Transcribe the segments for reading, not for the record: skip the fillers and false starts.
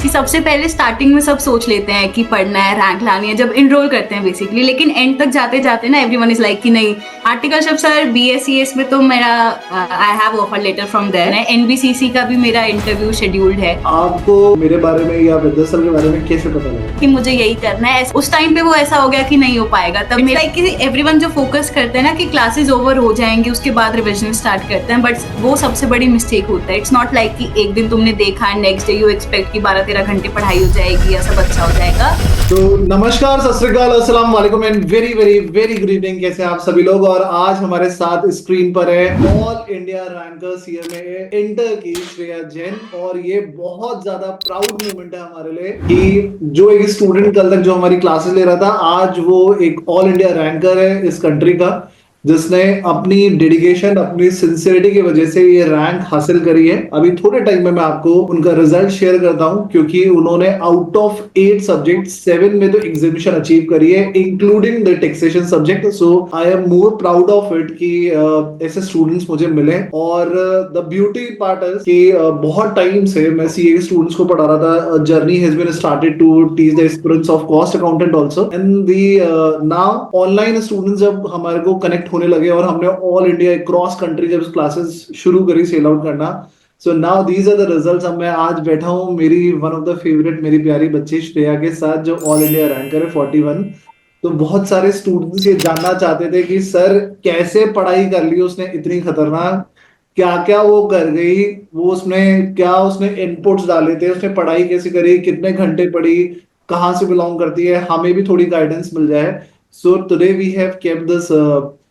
कि सबसे पहले स्टार्टिंग में सब सोच लेते हैं कि पढ़ना है, रैंक लानी है, जब इनरोल करते हैं बेसिकली, लेकिन एंड तक जाते जाते ना एवरीवन इज लाइक कि नहीं, आर्टिकलशिप सर बीएससीएस में तो मेरा I have offer letter from there है, एनबीसीसी का भी मेरा इंटरव्यू शेड्यूल्ड है। आपको मेरे बारे में या विद्या सर के बारे में कैसे पता लगा कि मुझे यही करना है? उस टाइम पे वो ऐसा हो गया कि नहीं हो पाएगा, तब मेरा कि एवरीवन जो फोकस करते हैं ना कि क्लासेस ओवर हो जाएंगी उसके बाद रिविजन स्टार्ट करते हैं, बट वो सबसे बड़ी मिस्टेक होता है। इट्स नॉट लाइक कि एक दिन तुमने देखा है नेक्स्ट डे यू एक्सपेक्ट कि 12-13 घंटे पढ़ाई हो जाएगी या सब अच्छा हो जाएगा। तो नमस्कार, सत श्री अकाल, अस्सलाम वालेकुम and very very very good evening. कैसे हैं आप सभी लोग? और आज हमारे साथ स्क्रीन पर है all India ranker CMA inter की श्रेया जैन। और ये बहुत ज्यादा प्राउड मोमेंट है हमारे लिए कि जो एक स्टूडेंट कल तक जो हमारी क्लासेस ले रहा था, आज वो एक ऑल इंडिया रैंकर है इस कंट्री का, जिसने अपनी डेडिकेशन, अपनी सिंसियरिटी की वजह से ये रैंक हासिल करी है। अभी थोड़े टाइम में मैं आपको उनका रिजल्ट शेयर करता हूं, क्योंकि उन्होंने आउट ऑफ 8 सब्जेक्ट 7 में तो एग्जामिनेशन अचीव करी है, including the taxation subject. So I am more proud of it कि ऐसे स्टूडेंट्स मुझे मिले। और द ब्यूटी पार्ट इज कि बहुत टाइम से मैं सीए के स्टूडेंट्स को पढ़ा रहा था। Journey has been started to teach the aspirants of cost accountant also, and the now online students जब हमारे को कनेक्ट होने लगे और हमने ऑल इंडिया क्रॉस कंट्री जब क्लासेस शुरू करी सेल आउट करना, so now these are the results. अब मैं आज बैठा हूँ मेरी वन ऑफ द फेवरेट, मेरी प्यारी बच्ची श्रेया के साथ, जो ऑल इंडिया रैंकर है 41। तो बहुत सारे स्टूडेंट्स ये जानना चाहते थे कि सर कैसे पढ़ाई कर ली उसने इतनी खतरनाक, क्या क्या वो कर गई, वो उसमें क्या उसने इनपुट्स डाले थे, उसने पढ़ाई कैसे करी, कितने घंटे पढ़ी, कहाँ से बिलोंग करती है, हमें भी थोड़ी गाइडेंस मिल जाए। So today we have kept this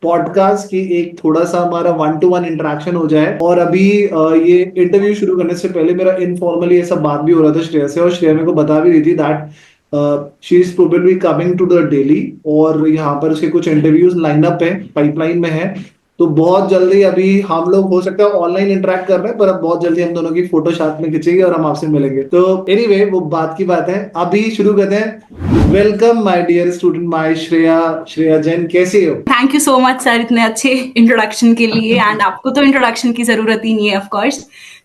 podcast की एक थोड़ा सा हमारा 1-to-1 इंटरेक्शन हो जाए। और अभी ये इंटरव्यू शुरू करने से पहले मेरा इनफॉर्मली ऐसा बात भी हो रहा था श्रेया से, और श्रेया मेरे को बता भी रही थी that she is probably coming to the Delhi, और यहाँ पर उसके कुछ इंटरव्यूज लाइन अप है, पाइपलाइन में है। तो बहुत जल्दी अभी हम लोग हो सकता है ऑनलाइन इंटरेक्ट कर रहे हैं, पर अब बहुत जल्दी हम दोनों की फोटो साथ में खींचेगी और हम आपसे मिलेंगे। तो एनीवे वो बात की बात है, अभी शुरू करते हैं। Welcome my dear student, my Shreya. Shreya Jain, कैसे हो? Thank you so much sir इतने अच्छे इंट्रोडक्शन के लिए, एंड आपको तो इंट्रोडक्शन की जरूरत ही नहीं है ऑफ कोर्स।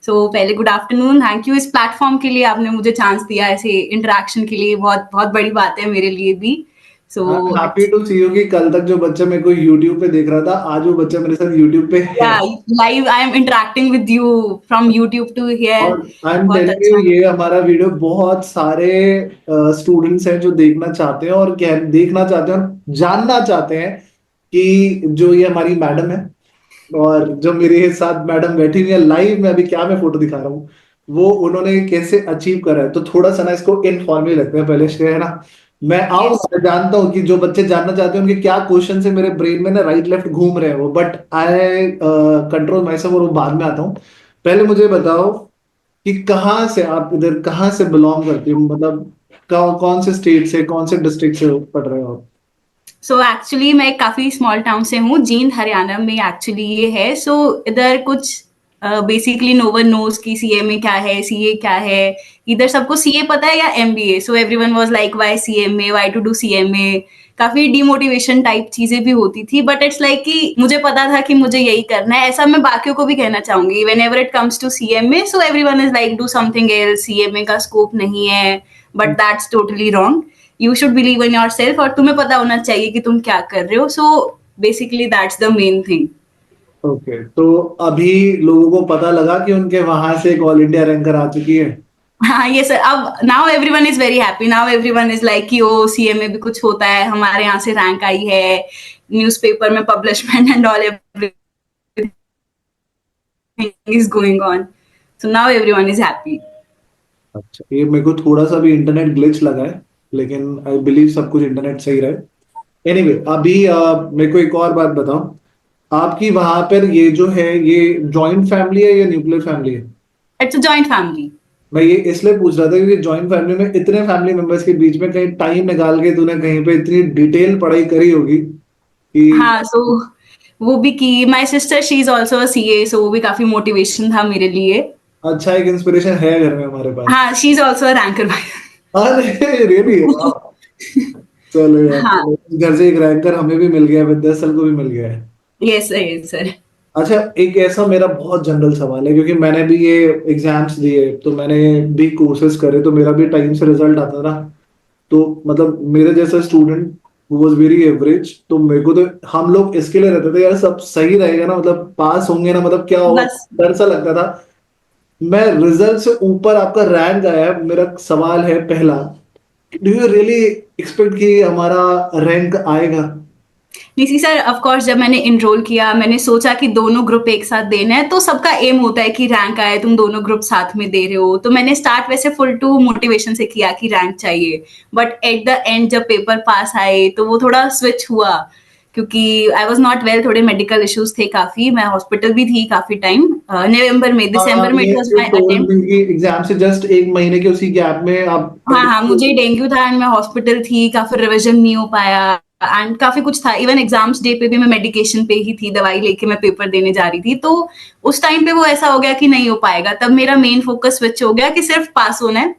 सो पहले गुड आफ्टरनून, थैंक यू इस प्लेटफॉर्म के लिए, आपने मुझे चांस दिया ऐसे इंटरेक्शन के लिए, बहुत बहुत बड़ी बात है मेरे लिए भी। So I am happy to see you कि कल तक जो बच्चा मेरे को यूट्यूब पे देख रहा था, आज वो बच्चा मेरे साथ यूट्यूब पे है। Live I am interacting with you from YouTube to here. और आई एम बहुत टेलिंग यू, अच्छा। ये हमारा वीडियो बहुत सारे स्टूडेंट्स हैं जो देखना चाहते हैं, और क्या देखना चाहते हैं और जानना चाहते हैं कि जो ये हमारी मैडम है और जो मेरे साथ मैडम बैठी हुई है लाइव में, अभी क्या मैं फोटो दिखा रहा हूँ, वो उन्होंने कैसे अचीव करा है। तो थोड़ा सा ना इसको इनफॉर्मल रखते हैं पहले से, है ना? मैं यस। आऊंगा, मैं जानता हूँ कि जो बच्चे जानना चाहते हैं उनके क्या क्वेश्चन है, मेरे ब्रेन में ना राइट लेफ्ट घूम रहे हैं वो, but I control my self और वो बाद में आता हूँ। पहले मुझे बताओ कि कहाँ से आप, इधर कहाँ से बिलोंग करती हो, मतलब कौन से स्टेट से, कौन से डिस्ट्रिक्ट से पढ़ रहे हो आप? सो एक्चुअली मैं काफी स्मॉल टाउन से हूँ, जींद हरियाणा में एक्चुअली ये है। सो इधर कुछ बेसिकली नो वन नोज की सीएमए क्या है, सीए क्या है। इधर सबको सीए पता है या MBA, so everyone was like why CMA, why to do CMA. काफी डिमोटिवेशन टाइप चीजें भी होती थी, बट इट्स लाइक कि मुझे पता था कि मुझे यही करना है। ऐसा मैं बाकियों को भी कहना चाहूंगी, whenever it comes to CMA, so everyone is like do something else, CMA का स्कोप नहीं है, but that's totally wrong. You should believe in yourself, और तुम्हें पता होना चाहिए कि तुम क्या कर रहे हो। So basically that's the main thing. Okay, तो अभी लोगों को पता लगा कि उनके वहां से एक ऑल इंडिया रैंकर आ चुकी है। हाँ ये सर, अब now everyone is very happy, now everyone is like कि ओ सीएमए भी कुछ होता है, हमारे यहाँ से रैंक आई है, न्यूज़पेपर में publishment and all, everything is going on. So now everyone is happy. अच्छा, ये मेरे को थोड़ा सा भी इंटरनेट ग्लिच लगा है, लेकिन आई बिलीव सब कुछ इंटरनेट सही रहे। एनीवे, अभी मेरे को एक और बात बताओ, आपकी वहां पर ये जो है, ये जॉइंट फैमिली है या न्यूक्लियर फैमिली है? It's a joint family. मैं ये इसलिए पूछ रहा था क्योंकि जॉइंट फैमिली में इतने फैमिली मेंबर्स के बीच में कहीं टाइम निकाल के तूने कहीं पे इतनी डिटेल पढ़ाई करी होगी कि। हाँ सो वो भी की, my sister she is also a CA, so वो भी काफी मोटिवेशन था मेरे लिए। अच्छा, एक इंस्पिरेशन है घर में हमारे पास। हाँ she is also a ranker. अरे रियली? चलो यार, हाँ चलो, घर से एक रैंकर हमें भी मिल गया, विद्या सर को भी मिल गया है। Yes sir, yes sir. अच्छा, एक ऐसा मेरा बहुत जनरल सवाल है, क्योंकि मैंने भी ये एग्जाम्स दिए, तो मैंने भी कोर्सेज करे, तो मेरा भी टाइम से रिजल्ट आता था। तो मतलब मेरे जैसा स्टूडेंट वाज वेरी एवरेज, तो मेरे को तो हम लोग इसके लिए रहते थे यार सब सही रहेगा ना, मतलब पास होंगे ना, मतलब क्या होगा, बस डर सा लगता था। मैं रिजल्ट से ऊपर आपका रैंक आया है, मेरा सवाल है पहला, डू यू रियली एक्सपेक्ट कि हमारा रैंक आएगा? नहीं सर, ऑफ कोर्स जब मैंने एनरोल किया मैंने सोचा कि दोनों ग्रुप एक साथ देना है, तो सबका एम होता है कि रैंक आए, तुम दोनों ग्रुप साथ में दे रहे हो, तो मैंने स्टार्ट वैसे फुल टू मोटिवेशन से किया कि रैंक चाहिए। बट एट द एंड जब पेपर पास आए तो वो थोड़ा स्विच हुआ, क्योंकि आई वॉज नॉट वेल, थोड़े मेडिकल इश्यूज थे काफी, मैं हॉस्पिटल भी थी काफी टाइम। नवंबर में, हाँ, दिसंबर में इट ये वॉज जो माई टोल अटेम्प्ट। में कि एग्जाम से जस्ट एक महीने के उसी गैप में आप हाँ हाँ, मुझे डेंगू था एंड मैं हॉस्पिटल थी, काफी रिविजन नहीं हो पाया एंड काफी कुछ था। इवन एग्जाम्स डे पे भी मैं मेडिकेशन पे ही थी, दवाई लेके मैं पेपर देने जा रही थी, तो उस टाइम पे वो ऐसा हो गया कि नहीं हो पाएगा। तब मेरा मेन फोकस स्विच हो गया कि सिर्फ पास होना है,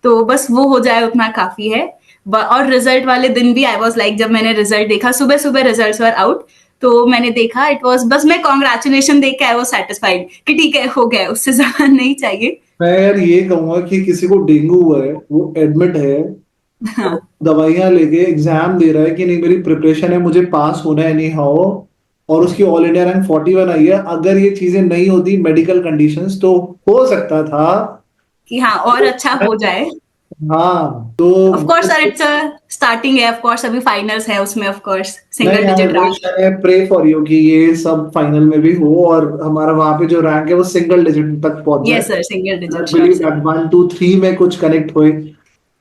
तो बस वो हो जाए उतना काफी है। और रिजल्ट वाले दिन भी आई वॉज लाइक, जब मैंने रिजल्ट देखा सुबह सुबह रिजल्ट वर आउट, तो मैंने देखा इट वॉज, बस मैं कॉन्ग्रेचुलेशन देख के आई वॉज सेटिस्फाइड कि ठीक है हो गया, उससे ज्यादा नहीं चाहिए। मैं यार ये कहूंगा कि किसी को डेंगू हुआ है, वो एडमिट है, हाँ। दवाइयां लेके एग्जाम दे रहा है कि नहीं मेरी प्रिपरेशन है, मुझे पास होना है एनी हाउ, और उसकी ऑल इंडिया रैंक 41 आई है। अगर ये चीजें नहीं होती मेडिकल कंडीशंस, तो हो सकता था। कि हाँ और अच्छा हो जाए। हाँ तो of course sir, it's a starting है, ऑफ कोर्स अभी फाइनल्स है, उसमें ऑफ कोर्स नहीं, single I digit wish, rank. I pray for you कि ये सब फाइनल में भी हो और हमारा वहां पे जो रैंक है वो सिंगल डिजिट तक पहुंच जाए। Yes sir, single I digit, sure believe sir. That 1 2 3 में कुछ कनेक्ट हुए,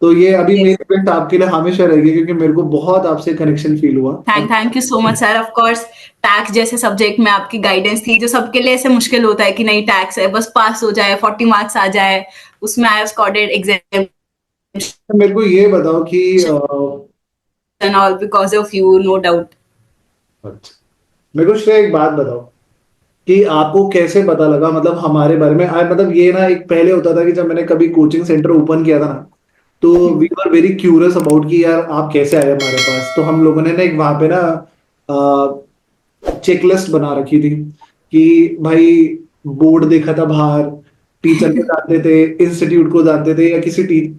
तो ये अभी यस, मेरी विश आपके लिए हमेशा रहेगी, क्योंकि मेरे को बहुत आपसे कनेक्शन फील हुआ। Thank you so much sir. Of course tax जैसे सब्जेक्ट में आपकी गाइडेंस थी, जो सबके लिए ऐसे मुश्किल होता है कि नहीं टैक्स है बस पास हो जाए, 40 मार्क्स आ जाए, उसमें आई स्कॉर्डेड एग्जाम मेरे को ये बताओ कि and all because of you, no doubt. अच्छा, मेरे को श्रेय एक बात बताओ कि आपको कैसे पता लगा मतलब हमारे बारे में, मतलब ये ना, एक पहले होता था कि जब मैंने कभी कोचिंग सेंटर ओपन किया था ना, तो we were very curious about कि यार आप कैसे आए हमारे पास। तो हम लोगों ने ना एक वहां पे ना चेकलिस्ट बना रखी थी कि भाई बोर्ड देखा था बाहर, टीचर को जानते थे, इंस्टीट्यूट को जानते थे, या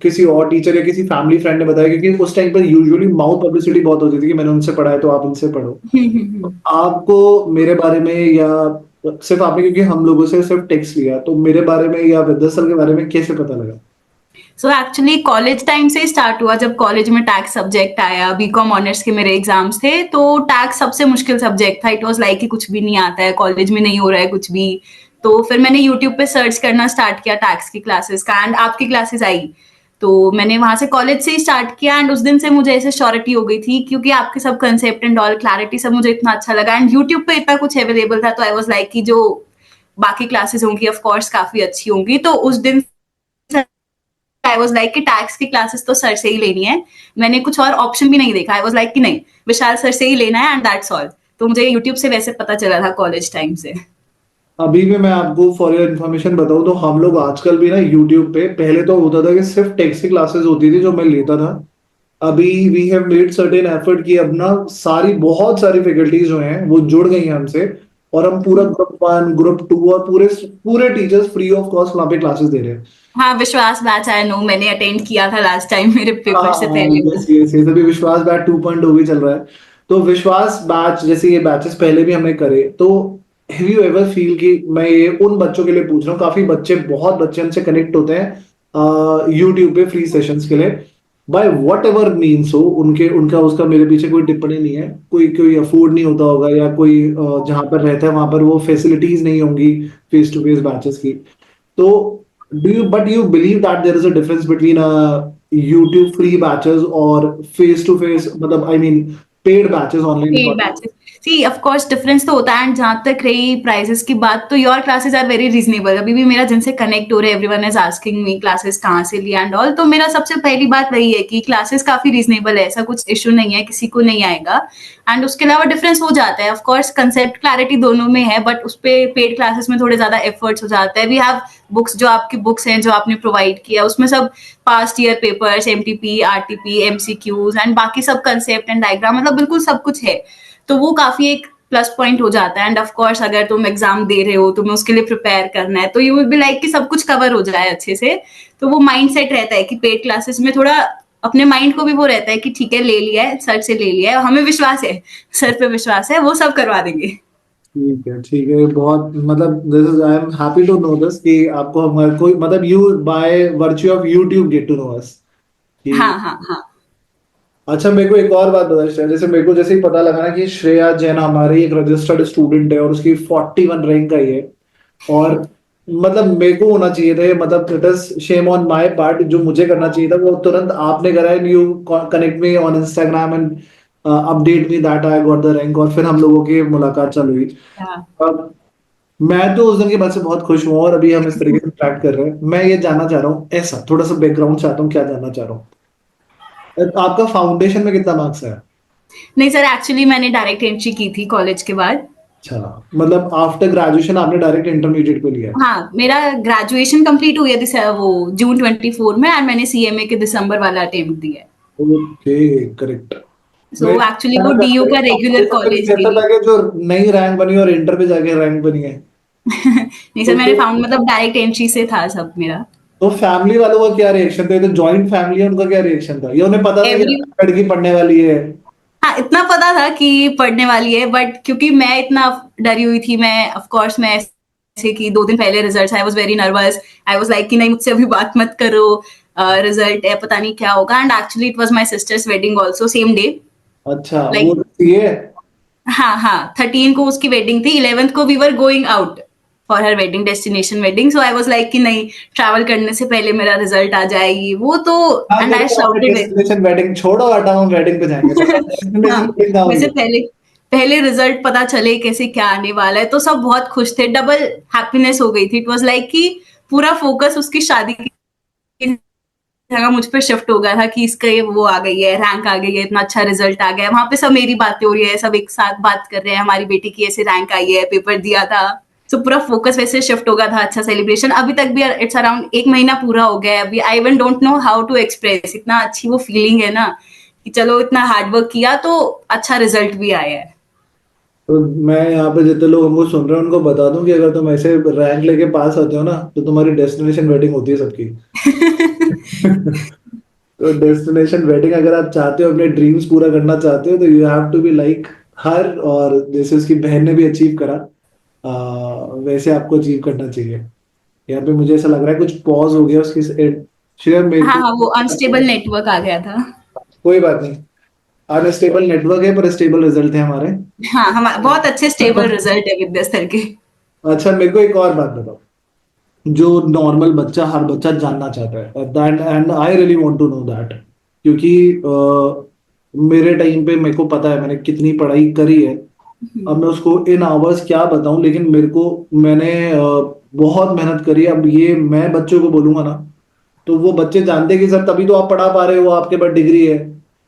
किसी और टीचर या किसी फैमिली फ्रेंड ने बताया, क्योंकि उस टाइम पर यूजुअली माउथ पब्लिसिटी बहुत होती थी कि मैंने उनसे पढ़ा है तो आप इनसे पढ़ो। आपको मेरे बारे में, या सिर्फ आपने क्योंकि हम लोगों से सिर्फ टेक्स्ट लिया, तो मेरे बारे में या विद्यासल के बारे में कैसे पता लगा? सो एक्चुअली कॉलेज टाइम से स्टार्ट हुआ, जब कॉलेज में टैक्स सब्जेक्ट आया, बीकॉम ऑनर्स के मेरे एग्जाम्स थे, तो टैक्स सबसे मुश्किल सब्जेक्ट था। इट वाज लाइक कि कुछ भी नहीं आता है, कॉलेज में नहीं हो रहा है कुछ भी। तो फिर मैंने यूट्यूब पे सर्च करना स्टार्ट किया टैक्स की क्लासेस का, एंड आपकी क्लासेस आई, तो मैंने वहां से कॉलेज से ही स्टार्ट किया। एंड उस दिन से मुझे ऐसे श्योरिटी हो गई थी, क्योंकि आपके सब कंसेप्ट एंड ऑल क्लैरिटी सब मुझे इतना अच्छा लगा, एंड यूट्यूब पे इतना कुछ अवेलेबल था, तो आई वाज लाइक कि जो बाकी क्लासेस होंगी ऑफ कोर्स काफी अच्छी होंगी। तो उस दिन आई वाज लाइक कि टैक्स की क्लासेस तो सर से ही लेनी है, मैंने कुछ और ऑप्शन भी नहीं देखा। आई वाज लाइक कि नहीं, विशाल सर से ही लेना है एंड दैट्स ऑल। तो मुझे यूट्यूब से वैसे पता चला था कॉलेज टाइम से। अभी भी मैं आपको फॉर योर इन्फॉर्मेशन बताऊं तो हम लोग आजकल भी ना यूट्यूब पे, पहले तो होता था कि सिर्फ टेक्स्ट की क्लासेस होती थी जो मैं लेता था। अभी we have made certain effort कि अब ना सारी बहुत सारी फैकल्टीज जो हैं वो जुड़ गई हैं हमसे, और हम पूरा ग्रुप 1 ग्रुप 2 और पूरे पूरे टीचर्स फ्री ऑफ कॉस्ट वहाँ पे क्लासेस दे रहे हैं। हाँ, विश्वास बैच आई नो, मैंने अटेंड किया था लास्ट टाइम मेरे हाँ पेपर से हाँ, पहले यस बस। यस यस, अभी विश्वास बैच 2.0 भी चल रहा है। तो विश्वास बैच जैसे ये बैचेस पहले भी हमने करे, तो हैव यू एवर फील कि, मैं ये उन बच्चों के लिए पूछ रहा हूँ, काफी बच्चे, बहुत बच्चे हमसे कनेक्ट होते हैं यूट्यूब पे फ्री सेशंस के लिए, बाय वट एवर मीन्स हो, उनके उनका उसका मेरे पीछे कोई टिप्पणी नहीं है, कोई कोई अफोर्ड नहीं होता होगा, या कोई जहाँ पर रहता है वहां पर वो फैसिलिटीज नहीं होंगी फेस टू फेस बैचेस की। तो you believe that there is a difference between YouTube free batches और face to face, मतलब I mean paid batches online paid for? Batches, see of course difference तो होता है। And जहां तक रही प्राइसेस की बात, तो your classes are very reasonable. अभी भी मेरा जिनसे कनेक्ट हो रहे, everyone is asking me classes कहाँ से लिया एंड ऑल, तो मेरा सबसे पहली बात वही है कि क्लासेस काफी रीजनेबल है, ऐसा कुछ इशू नहीं है, किसी को नहीं आएगा। एंड उसके अलावा डिफरेंस हो जाता है, ऑफ कोर्स कंसेप्ट क्लैरिटी दोनों में है, बट उस पे पेड क्लासेस में थोड़े ज्यादा एफर्ट्स हो जाते हैं। वी हैव बुक्स, जो आपकी बुक्स हैं जो आपने प्रोवाइड किया, उसमें सब past year papers, MTP, RTP, MCQs and बाकी सब कंसेप्ट एंड डायग्राम, मतलब बिल्कुल सब कुछ है। तो वो काफी एक प्लस पॉइंट हो जाता है। एंड ऑफ कोर्स अगर तुम एग्जाम दे रहे हो, तुम्हें उसके लिए प्रिपेयर करना है, तो यू विल बी लाइक कि सब कुछ कवर हो जाए अच्छे से। तो वो माइंड सेट रहता है कि पेड क्लासेस में थोड़ा अपने माइंड को भी वो रहता है कि ठीक है, ले लिया है, सर से ले लिया है, हमें विश्वास है, सर पे विश्वास है, वो सब करवा देंगे। ठीक है, ठीक है। बहुत मतलब this is I am happy to know this कि आपको हमारे कोई मतलब you by virtue of YouTube get to know us कि हाँ, हाँ, हाँ। अच्छा। मेरे को एक और बात बता श्रेया, जैसे मेरे को जैसे ही पता लगा ना कि श्रेया जैन हमारी एक रजिस्टर्ड स्टूडेंट है और उसकी 41 रैंक आई है, और मतलब मेरे को होना चाहिए था, मतलब it is shame on my part, जो मुझे करना चाहिए था वो तुरंत आपने करा है। You connect me on Instagram and update me that I got the rank, और फिर हम लोगों की मुलाकात चालू हुई। हाँ। अब मैं तो उस दिन के बाद से बहुत खुश हूँ, और अभी हम इस तरीके से चैट कर रहे हैं। मैं ये जानना चाह रहा हूँ, ऐसा थोड़ा सा बैकग्राउंड चाहता हूँ, क्या जानना चाह रहा हूँ, आपका फाउंडेशन में कितना मार्क्स है? नहीं सर, एक्चुअली मैंने डायरेक्ट एंट्री की थी कॉलेज के बाद। अच्छा, मतलब आफ्टर ग्रेजुएशन आपने डायरेक्ट इंटरमीडिएट पे लिया है? हाँ, मेरा ग्रेजुएशन कंप्लीट हुई है वो जून 24 में, एंड मैंने सीएमए के दिसंबर वाला अटेम्प्ट दिया है। Okay, correct. सो मैं एक्चुअली वो डीयू का रेगुलर फाउंडेशन में कॉलेज कैसा भी। था कि जो नई रैंक बनी और इंटर पे जाके रैंक बनी है। नहीं सर, तो मैंने फाउंड मतलब डायरेक्ट एंट्री से था सब मेरा। तो फैमिली वालों का क्या रिएक्शन था? ये तो जॉइंट फैमिली है, उनका क्या रिएक्शन था? ये उन्हें पता था कि एवरी लड़की पढ़ने वाली है? हाँ, इतना पता था कि पढ़ने वाली है, बट क्योंकि मैं इतना डरी हुई थी, मैं ऑफ कोर्स मैं ऐसे कि 2 दिन पहले results, I was very nervous. I was like कि नहीं, मुझसे अभी बात मत करो, रिजल्ट है, पता नहीं क्या होगा। And actually it was my sister's wedding also same day. अच्छा, वो लाइक तो ये है। हाँ, हाँ, 13 को उसकी वेडिंग थी, 11th को we were going out for her wedding, destination wedding. So I was like कि नहीं, ट्रैवल करने से पहले मेरा रिजल्ट आ जाएगी वो तो। हाँ, एंड आई करो आपने शाउटेड इट। डेस्टिनेशन वेडिंग छोड़ो, हटाओ, हम वेडिंग पे जाएंगे, तो हाँ, डेस्टिनेशन वेडिंग ना वैसे होगी। पहले पहले रिजल्ट पता चले कैसे क्या आने वाला है, तो सब बहुत खुश थे, डबल हैप्पीनेस हो गई थी। इट वाज लाइक कि पूरा फोकस उसकी शादी की जगह मुझ पे शिफ्ट हो गया था कि इसका ये वो आ गई है, रैंक आ गई है, इतना अच्छा रिजल्ट आ गया है। वहां पे सब मेरी बातें हो रही है, सब एक साथ बात कर रहे हैं, हमारी बेटी की ऐसे रैंक आई है, पेपर दिया था। तो पूरा फोकस वैसे शिफ्ट हो गया था, अच्छा सेलिब्रेशन। अभी तक भी इट्स अराउंड 1 महीना पूरा हो गया है अभी। I even don't know how to express, इतना अच्छी वो फीलिंग है ना कि चलो इतना हार्डवर्क किया तो अच्छा रिजल्ट भी आया है। तो मैं यहाँ पे जितने लोग हमको सुन रहे हैं उनको बता दूं कि अगर तुम ऐसे रैंक लेके पास होते हो ना, तो तुम्हारी डेस्टिनेशन वेडिंग होती है सबकी। तो डेस्टिनेशन वेडिंग अगर आप चाहते हो, अपने ड्रीम्स पूरा करना चाहते हो, तो you have to be like her, और जैसे उसकी बहन ने भी अचीव करा, वैसे आपको अचीव करना चाहिए। यहाँ पे मुझे ऐसा लग रहा है कुछ पॉज हो गया उसकी शेयर मेरे हाँ, को। हाँ, वो अनस्टेबल नेटवर्क आ गया था। कोई बात नहीं, अनस्टेबल नेटवर्क है पर स्टेबल रिजल्ट है हमारे। हाँ, हम बहुत अच्छे स्टेबल रिजल्ट है विद्या स्तर के। अच्छा, मेरे को एक और बात बताओ, जो नॉर्मल बच्चा, हर बच्चा जानना चाहता है, that and I really want to know that, क्योंकि मेरे टाइम पे मेरे को पता है मैंने कितनी पढ़ाई करी है। अब मैं उसको इन आवर्स क्या बताऊं, लेकिन मेरे को मैंने बहुत मेहनत करी है। अब ये मैं बच्चों को बोलूंगा ना, तो वो बच्चे जानते हैं कि सर तभी तो आप पढ़ा पा रहे हो, आपके पास डिग्री है।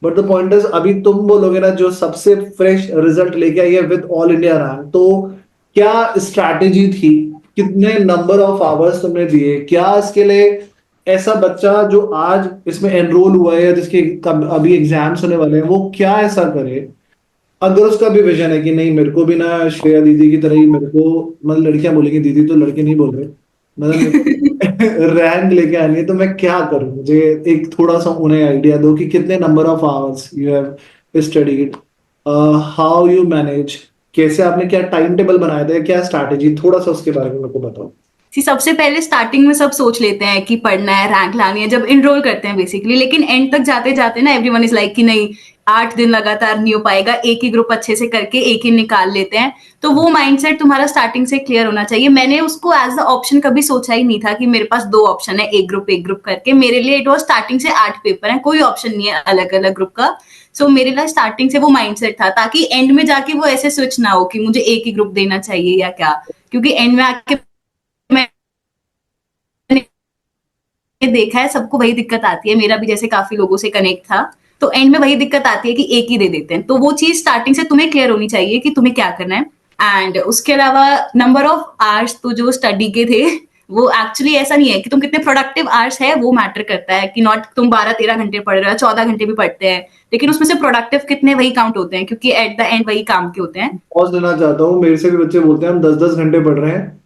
बट द पॉइंट इज, अभी तुम बोलोगे ना जो सबसे फ्रेश रिजल्ट लेके आई है विद ऑल इंडिया रैंक, तो क्या स्ट्रैटेजी थी, कितने नंबर ऑफ आवर्स तुमने दिए, क्या इसके लिए ऐसा बच्चा जो आज इसमें एनरोल हुआ है या जिसके अभी एग्जाम्स होने वाले हैं, वो क्या ऐसा करे, अगर उसका भी विजन है कि नहीं मेरे को भी ना श्रेया दीदी की तरह ही, मेरे को मतलब लड़कियां बोलेंगी, दीदी तो लड़के नहीं बोल रहे, मतलब मेरे को रैंक लेके आनी है, तो मैं क्या करूं? मुझे एक थोड़ा सा उन्हें आइडिया दो कि कितने number of hours you have studied, how you manage, कैसे आपने क्या टाइम टेबल बनाया था, क्या स्ट्रैटेजी, थोड़ा सा उसके बारे में मेरे को बताओ। सी सबसे पहले स्टार्टिंग में सब सोच लेते हैं कि पढ़ना है, रैंक लानी है, जब इनरोल करते हैं बेसिकली। लेकिन एंड तक जाते जाते ना एवरीवन इज लाइक कि नहीं, 8 दिन लगातार नहीं हो पाएगा, एक ही ग्रुप अच्छे से करके एक ही निकाल लेते हैं। तो वो माइंडसेट तुम्हारा स्टार्टिंग से क्लियर होना चाहिए। मैंने उसको एज द ऑप्शन कभी सोचा ही नहीं था कि मेरे पास 2 ऑप्शन है, एक ग्रुप करके। मेरे लिए इट वॉज स्टार्टिंग से 8 पेपर है, कोई ऑप्शन नहीं है अलग अलग ग्रुप का। सो मेरे लिए स्टार्टिंग से वो माइंडसेट था, ताकि एंड में जाके वो ऐसे स्विच ना हो कि मुझे एक ही ग्रुप देना चाहिए या क्या। क्योंकि एंड में आके देखा है सबको वही दिक्कत आती है, मेरा भी जैसे काफी लोगों से कनेक्ट था, तो एंड में वही दिक्कत आती है कि एक ही दे देते हैं। तो वो चीज स्टार्टिंग से तुम्हें क्लियर होनी चाहिए कि तुम्हें क्या करना है। एंड उसके अलावा नंबर ऑफ आवर्स तो जो स्टडी के थे वो एक्चुअली ऐसा नहीं है कि तुम कितने प्रोडक्टिव आवर्स है वो मैटर करता है, कि नॉट तुम 12-13 घंटे पढ़ रहे हो, 14 घंटे भी पढ़ते हैं, लेकिन उसमें से प्रोडक्टिव कितने वही काउंट होते हैं, क्योंकि एट द एंड वही काम के होते हैं। पॉज देना चाहता हूँ, मेरे से भी बच्चे बोलते हैं हम 10-10 घंटे पढ़ रहे हैं।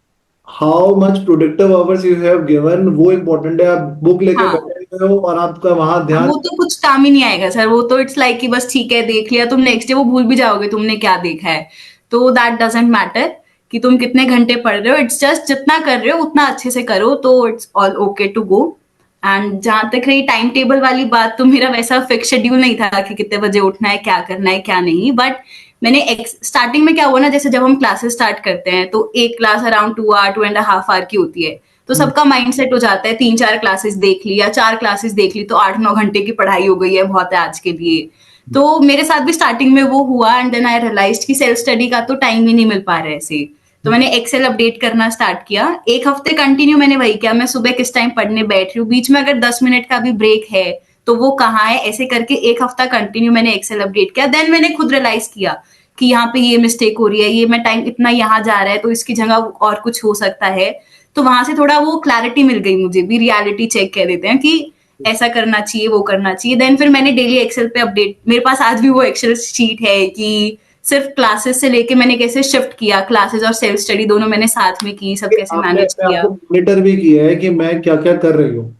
How much productive hours you have given वो इम्पोर्टेंट है। आप बुक लेके हाँ, बैठे हुए हो और आपका वहां ध्यान। वो तो कुछ काम ही नहीं आएगा सर, वो तो इट्स लाइक कि बस ठीक है देख लिया, तुम नेक्स्ट डे वो भूल भी जाओगे तुमने क्या देखा है। तो दैट डजंट मैटर कि तुम कितने घंटे पढ़ रहे हो, इट्स जस्ट जितना कर रहे हो उतना अच्छे से करो, तो it's all okay to go. And जहां तक रही टाइम टेबल वाली बात, तो मेरा वैसा फिक्स शेड्यूल नहीं था कि कितने बजे उठना है, क्या करना है क्या नहीं, बट मैंने स्टार्टिंग में क्या हुआ ना, जैसे जब हम क्लासेस स्टार्ट करते हैं तो एक क्लास अराउंड 2 आवर 2.5 आवर की होती है, तो सबका माइंड सेट हो जाता है 3-4 क्लासेस देख ली या 4 क्लासेस देख ली तो 8-9 घंटे की पढ़ाई हो गई है, बहुत है आज के लिए। तो मेरे साथ भी स्टार्टिंग में वो हुआ, एंड देन आई रियलाइज कि सेल्फ स्टडी का तो टाइम ही नहीं मिल पा रहा है ऐसे। तो मैंने एक्सेल अपडेट करना स्टार्ट किया, एक हफ्ते कंटिन्यू मैंने वही किया, मैं सुबह किस टाइम पढ़ने बैठ रही हूँ, बीच में अगर 10 मिनट का भी ब्रेक है तो वो कहाँ है, ऐसे करके एक हफ्ता कंटिन्यू मैंने एक्सेल अपडेट किया। देन मैंने खुद रियलाइज किया कि यहाँ पे ये मिस्टेक हो रही है, ये मैं टाइम इतना यहाँ जा रहा है तो इसकी जगह और कुछ हो सकता है। तो वहां से थोड़ा वो क्लैरिटी मिल गई, मुझे भी रियलिटी चेक कह देते हैं कि ऐसा करना चाहिए वो करना चाहिए। देन फिर मैंने डेली एक्सेल पे अपडेट, मेरे पास आज भी वो एक्सेल शीट है कि सिर्फ क्लासेस से लेके मैंने कैसे शिफ्ट किया, क्लासेस और सेल्फ स्टडी दोनों मैंने साथ में की, सब कैसे आपने मैनेज अपने आप किया। को मॉनिटर भी किया है कि मैं क्या क्या कर रही हूँ।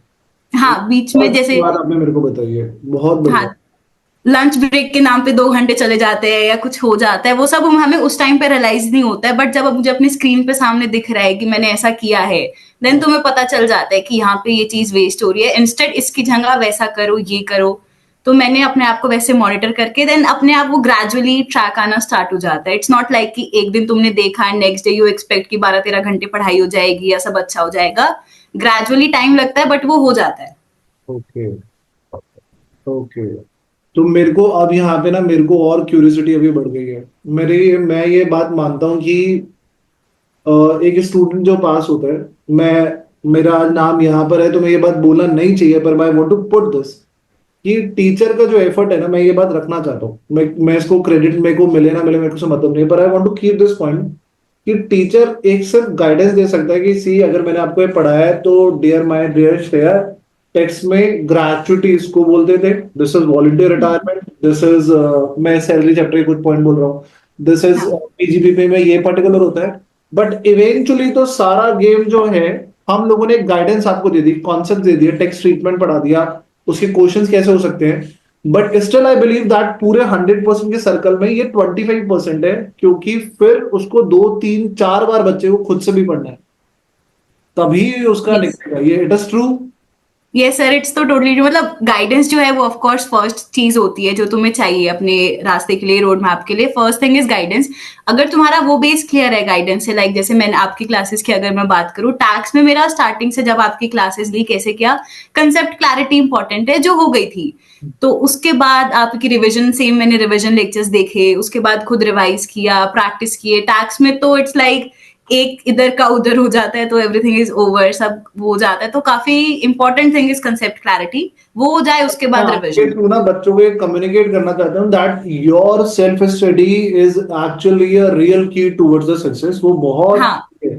हाँ, बीच में बहुत अच्छी जैसे, बात आपने मेरे को बताई है, बहुत बढ़िया। हाँ, लंच ब्रेक के नाम पे 2 घंटे चले जाते हैं या कुछ हो जाता है, वो सब हमें उस टाइम पे रियलाइज नहीं होता है, बट जब अब मुझे अपनी स्क्रीन पे सामने दिख रहा है कि मैंने ऐसा किया है, देन तुम्हें पता चल जाता है कि यहाँ पे ये चीज वेस्ट हो रही है, इंस्टेड इसकी जगह वैसा करो, ये करो। तो मैंने अपने आप को वैसे मॉनिटर करके देन अपने आप वो ग्रेजुअली ट्रैक आना स्टार्ट हो जाता है। इट्स नॉट लाइक कि एक दिन तुमने देखा and next day you expect कि 12-13 घंटे पढ़ाई हो जाएगी या सब अच्छा हो जाएगा। ग्रेजुअली टाइम लगता है बट वो हो जाता है। Okay, okay. तो मेरे को अब यहाँ पे ना मेरे को और क्यूरियोसिटी अभी बढ़ गई है। मैं ये बात मानता हूँ कि एक स्टूडेंट जो पास होता है, मैं मेरा आज नाम यहाँ पर है तो मैं ये बात बोलना नहीं चाहिए, पर मैं वांट टू पुट दिस कि टीचर का जो एफर्ट है ना, मैं ये बात रखना चाहता हूँ। मैं इसको क्रेडिट मेरे को मिले ना मिले मेरे को से मतलब नहीं, पर I want to keep this point कि टीचर एक सिर्फ गाइडेंस दे सकता है कि सी अगर मैंने आपको ये पढ़ाया है तो dear my dear Shreya, text में ग्रेचुटी इसको बोलते थे, this is volunteer retirement, this is मैं सैलरी चैप्टर के कुछ पॉइंट बोल रहा हूँ, दिस इज हाँ, पीजीबीपी में ये पर्टिकुलर होता है। बट इवेंचुअली तो सारा गेम जो है, हम लोगों ने गाइडेंस आपको दे दी, कॉन्सेप्ट दे दिया, टेक्स्ट ट्रीटमेंट पढ़ा दिया, उसके क्वेश्चंस कैसे हो सकते हैं। But still I believe that पूरे 100% के सर्कल में ये 25% है, क्योंकि फिर उसको 2-3-4 बार बच्चे को खुद से भी पढ़ना है, तभी उसका यस। निकलेगा ये। It is true. Yes sir, it's तो टोटली, मतलब गाइडेंस जो है वो ऑफ कोर्स फर्स्ट चीज होती है जो तुम्हें चाहिए अपने रास्ते के लिए, रोड मैप के लिए। First thing is guidance. अगर तुम्हारा वो बेस क्लियर है गाइडेंस से, लाइक जैसे मैंने आपकी क्लासेस की अगर मैं बात करूँ, टैक्स में मेरा स्टार्टिंग से जब आपकी क्लासेस ली कैसे किया, कंसेप्ट क्लैरिटी इंपॉर्टेंट है जो हो गई थी। तो उसके बाद आपकी रिविजन, सेम मैंने रिविजन लेक्चर्स देखे, उसके बाद खुद रिवाइज किया, प्रैक्टिस किए। टैक्स में तो इट्स लाइक एक इधर का उधर हो जाता है तो एवरीथिंग इज ओवर, सब हो जाता है। तो काफी important thing is concept clarity, वो हो जाए उसके मैं बाद आपके रिविजन। थ्रू ना बच्चों को कम्युनिकेट करना चाहता हूँ that your self study is actually a real की टुवर्ड्स द सक्सेस। वो बहुत हाँ, है।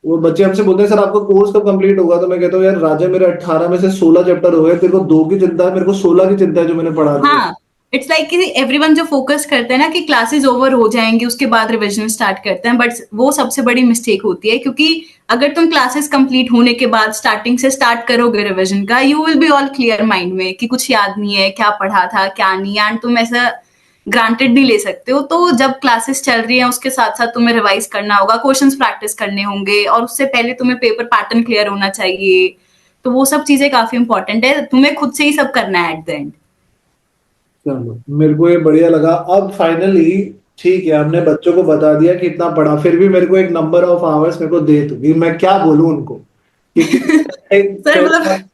वो बच्चे हमसे बोलते हैं सर आपका कोर्स कब कंप्लीट होगा, तो मैं कहता हूँ यार राजा, मेरे 18 में से 16 चैप्टर हो गए, तेरे को 2 की चिंता है, मेरे को 16 की चिंता है जो मैंने पढ़ा दिया। हाँ, इट्स लाइक कि एवरीवन जो फोकस करते हैं ना कि क्लासेस ओवर हो जाएंगी उसके बाद रिविजन स्टार्ट करते हैं, बट वो सबसे बड़ी मिस्टेक होती है, क्योंकि अगर तुम क्लासेस कंप्लीट होने के बाद स्टार्टिंग से स्टार्ट करोगे रिविजन का, you will be all clear mind में कि कुछ याद नहीं है, क्या पढ़ा था क्या नहीं, एंड तुम ऐसा ग्रांटेड नहीं ले सकते हो। तो जब क्लासेस चल रही हैं उसके साथ साथ तुम्हें रिवाइज करना होगा, क्वेश्चंस प्रैक्टिस करने होंगे, और उससे पहले तुम्हें पेपर पैटर्न क्लियर होना चाहिए। तो वो सब चीजें काफी इंपॉर्टेंट है, तुम्हें खुद से ही सब करना है एट द एंड। चलो, मेरे को ये बढ़िया लगा। अब फाइनली ठीक है, हमने बच्चों को बता दिया कि इतना पढ़ा, फिर भी मेरे को एक नंबर ऑफ आवर्स मेरे को दे दो कि मैं क्या बोलूं उनको कि सर मतलब,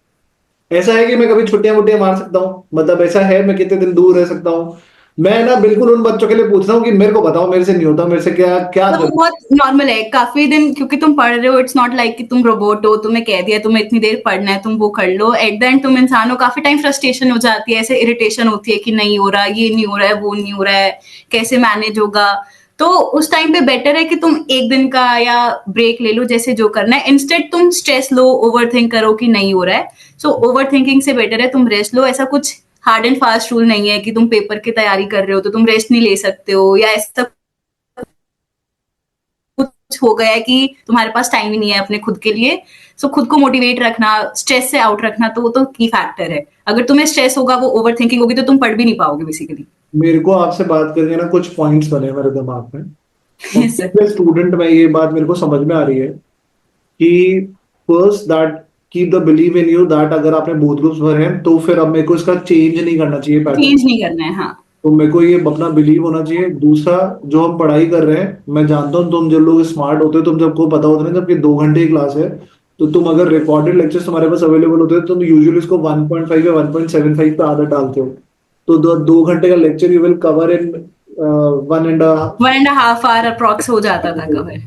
ऐसा है कि मैं कभी छुट्टियां वुट्टियां मार सकता हूँ, मतलब ऐसा है मैं कितने दिन दूर रह सकता हूँ। मैं ना बिल्कुल उन बच्चों के लिए पूछ रहा हूँ कि मेरे को बताओ, मेरे से नहीं होता, मेरे से क्या क्या मतलब वो करूं। बहुत नॉर्मल है काफी दिन, क्योंकि तुम पढ़ रहे हो, इट्स नॉट लाइक कि तुम रोबोट हो, तुम्हें कह दिया तुम्हें इतनी देर पढ़ना है तुम वो कर लो। एट द एंड तुम इंसान हो, काफी टाइम फ्रस्ट्रेशन हो जाती है, ऐसे इरिटेशन होती है कि नहीं हो रहा, ये नहीं हो रहा है, वो नहीं हो रहा है, कैसे मैनेज होगा। तो उस टाइम पे बेटर है कि तुम एक दिन का या ब्रेक ले लो, जैसे जो करना है। इंस्टेड तुम स्ट्रेस लो, ओवर थिंक करो कि नहीं हो रहा है। सो ओवर थिंकिंग से बेटर है तुम रेस्ट लो। ऐसा कुछ हार्ड एंड फास्ट रूल नहीं है कि तुम पेपर की तैयारी कर रहे हो तो तुम रेस्ट नहीं ले सकते हो, या ऐसा कुछ हो गया है कि तुम्हारे पास टाइम ही नहीं है अपने खुद के लिए। सो खुद को मोटिवेट रखना, स्ट्रेस से आउट रखना, तो वो तो की फैक्टर है। अगर तुम्हें स्ट्रेस होगा, वो ओवर थिंकिंग होगी, तो तुम पढ़ भी नहीं पाओगे बेसिकली। मेरे को आपसे बात करके ना कुछ पॉइंट्स बने मेरे दिमाग में, और यस सर। स्टूडेंट में ये बात मेरे को समझ में आ रही है कि first that keep the believe in you that अगर आपने बोथ ग्रुप्स भरे हैं तो फिर अब मेरे को इसका चेंज नहीं करना चाहिए पैटर्न। चेंज नहीं करना है, हाँ। तो मेरे को ये अपना बिलीव होना चाहिए। दूसरा, जो हम पढ़ाई कर रहे हैं, मैं जानता हूँ तुम जब लोग स्मार्ट होते हो, तुम सबको पता होता है ना, जबकि 2 घंटे की क्लास है, तो तुम अगर रिकॉर्डेड लेक्चर्स तुम्हारे पास अवेलेबल होते हैं तो तुम यूजुअली इसको 1.5 या 1.75 पे आदत डालते हो। तो 2 घंटे का lecture you will cover in 1.5। 1.5 hour approx हो जाता था कवर।